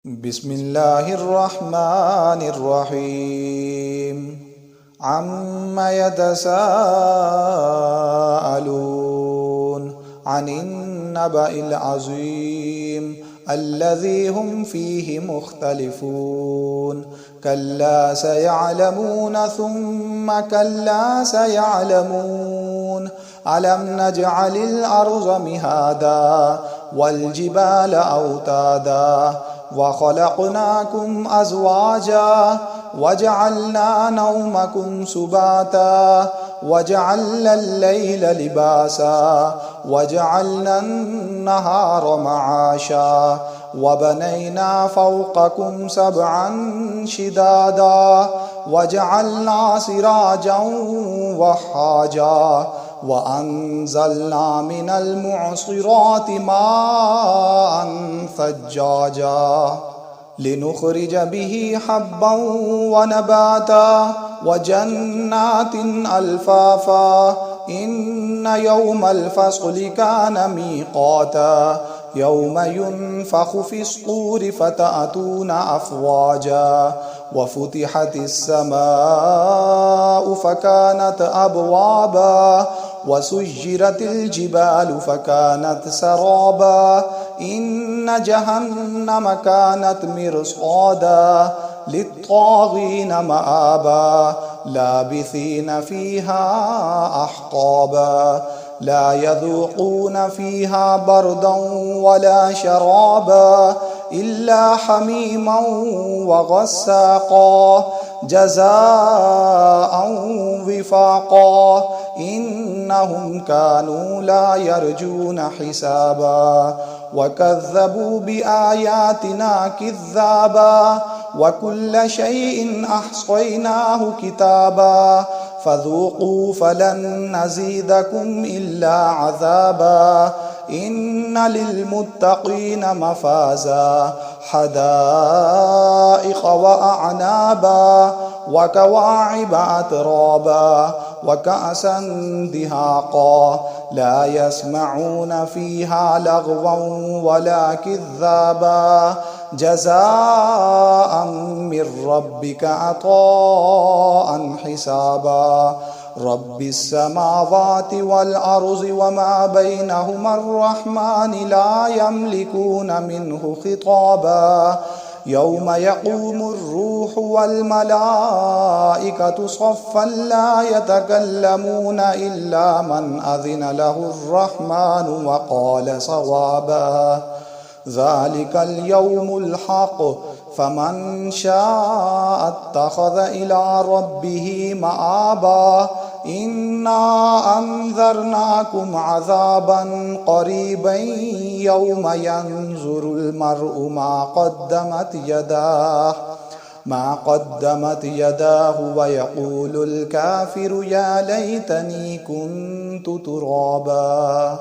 بسم الله الرحمن الرحيم عم يتساءلون عن النبأ العظيم الذي هم فيه مختلفون كلا سيعلمون ثم كلا سيعلمون ألم نجعل الأرض مهادا والجبال أوتادا وخلقناكم أزواجا وجعلنا نومكم سباتا وجعلنا الليل لباسا وجعلنا النهار معاشا وبنينا فوقكم سبعا شدادا وجعلنا سراجا وحاجا وأنزلنا من المعصرات ماء ثجاجا لنخرج به حبا ونباتا وجنات ألفافا إن يوم الفصل كان ميقاتا يوم ينفخ في الصور فتأتون أفواجا وفتحت السماء فكانت أبوابا وسجرت الجبال فكانت سرابا إن جهنم كانت مرصادا للطاغين مآبا لابثين فيها أحقابا لا يذوقون فيها بردا ولا شرابا إلا حميما وغساقا جزاء وفاقا إنهم كانوا لا يرجون حسابا وكذبوا بآياتنا كذابا وكل شيء أحصيناه كتابا فذوقوا فلن نزيدكم إلا عذابا إن للمتقين مفازا حدائق وأعنابا وكواعب أترابا وكأسا دهاقا لا يسمعون فيها لغوا ولا كذابا جزاء من ربك عطاء حسابا رب السماوات والأرض وما بينهما الرحمن لا يملكون منه خطابا يوم يقوم الروح والملائكة صفا لا يتكلمون إلا من أذن له الرحمن وقال صوابا ذلك اليوم الحق فمن شاء اتخذ إلى ربه مآبا إنا أنذرناكم عذابا قريبا يوم ينظر المرء ما قدمت يداه ويقول الكافر يا ليتني كنت ترابا.